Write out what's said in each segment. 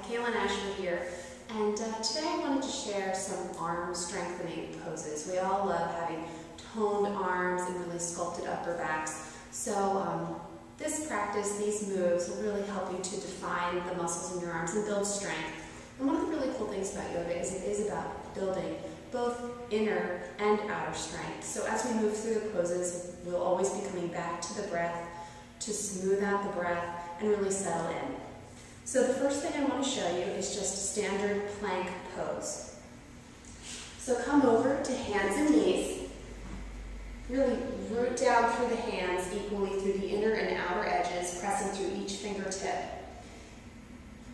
Cailen Ascher here, and today I wanted to share some arm strengthening poses. We all love having toned arms and really sculpted upper backs. So this practice, these moves will really help you to define the muscles in your arms and build strength. And one of the really cool things about yoga is it is about building both inner and outer strength. So as we move through the poses, we'll always be coming back to the breath to smooth out the breath and really settle in. So the first thing I want to show you is just a standard plank pose. So come over to hands and knees. Really root down through the hands equally through the inner and outer edges, pressing through each fingertip.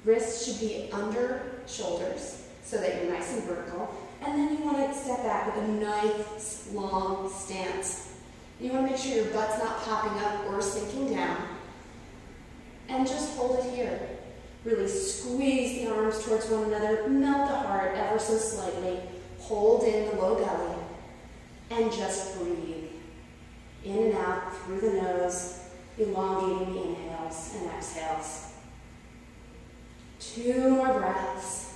Wrists should be under shoulders so that you're nice and vertical. And then you want to step back with a nice long stance. You want to make sure your butt's not popping up or sinking down. And just hold it here. Really squeeze the arms towards one another, melt the heart ever so slightly, hold in the low belly, and just breathe. In and out through the nose, elongating the inhales and exhales. 2 more breaths.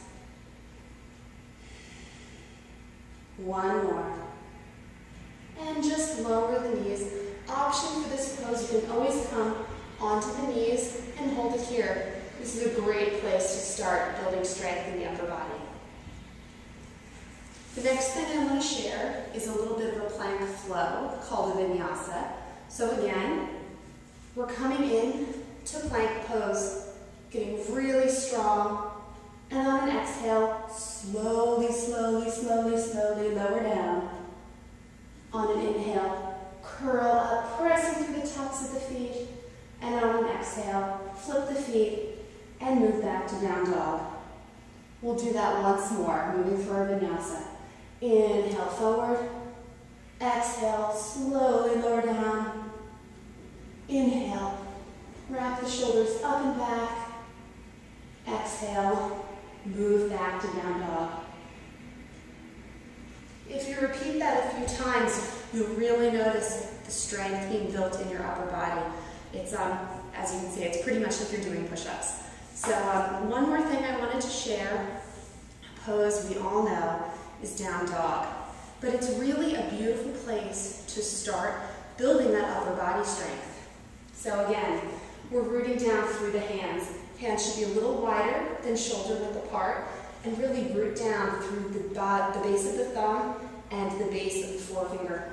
1 more. And just lower the knees. Option for this pose, you can always come onto the knees and hold it here. This is a great place to start building strength in the upper body. The next thing I want to share is a little bit of a plank flow called a vinyasa. So again, we're coming in to plank pose, getting really strong, and on an exhale, slowly, slowly, slowly, slowly lower down. On an inhale, curl up, pressing through the tops of the feet, and on an exhale, flip the feet and move back to down dog. We'll do that once more, moving through our vinyasa. Inhale forward, exhale, slowly lower down. Inhale, wrap the shoulders up and back. Exhale, move back to down dog. If you repeat that a few times, you'll really notice the strength being built in your upper body. It's, as you can see, it's pretty much like you're doing push-ups. So one more thing I wanted to share, a pose we all know is down dog. But it's really a beautiful place to start building that upper body strength. So again, we're rooting down through the hands. Hands should be a little wider than shoulder width apart, and really root down through the base of the thumb and the base of the forefinger.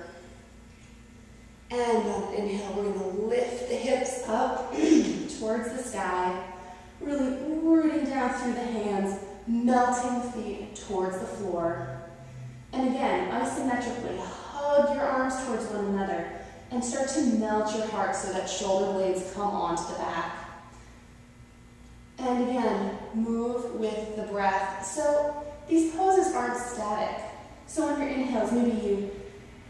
And on inhale, we're going to lift the hips up towards the sky, really rooting down through the hands, melting the feet towards the floor. And again, isometrically, hug your arms towards one another and start to melt your heart so that shoulder blades come onto the back. And again, move with the breath. So these poses aren't static. So on your inhales, maybe you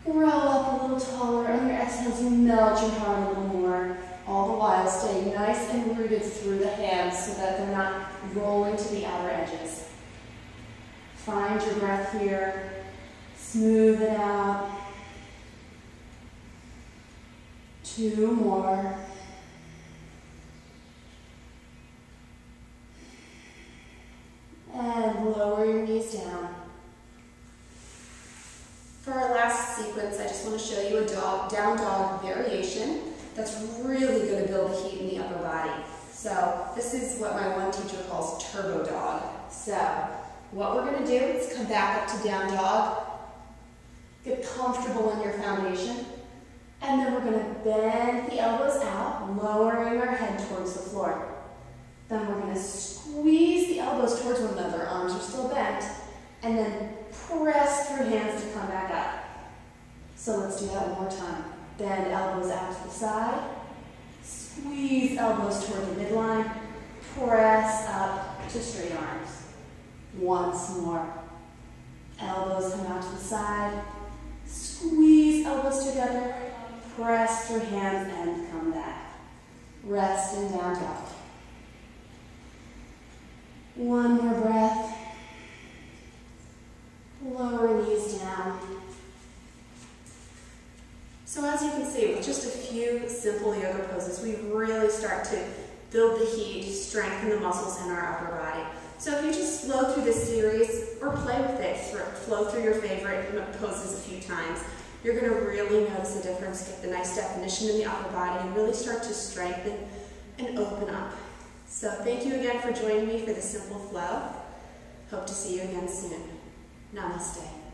grow up a little taller. On your exhales, you melt your heart a little more. All the while staying nice and rooted through the hands so that they're not rolling to the outer edges. Find your breath here. Smooth it out. 2 more. And lower your knees down. For our last sequence, I just want to show you a down dog variation that's really going to build the heat in the upper body. So this is what my one teacher calls turbo dog. So what we're going to do is come back up to down dog, get comfortable in your foundation, and then we're going to bend the elbows out, lowering our head towards the floor. Then we're going to squeeze the elbows towards one another, arms are still bent, and then press through hands to come back up. So let's do that one more time. Bend elbows out to the side, squeeze elbows toward the midline, press up to straight arms. Once more. Elbows come out to the side, squeeze elbows together, press through hands and come back. Rest and down dog. 1 more breath. Lower knees down. So as you can see, with just a few simple yoga poses, we really start to build the heat, strengthen the muscles in our upper body. So if you just flow through this series or play with it, flow through your favorite poses a few times, you're going to really notice a difference, get the nice definition in the upper body, and really start to strengthen and open up. So thank you again for joining me for the Simple Flow. Hope to see you again soon. Namaste.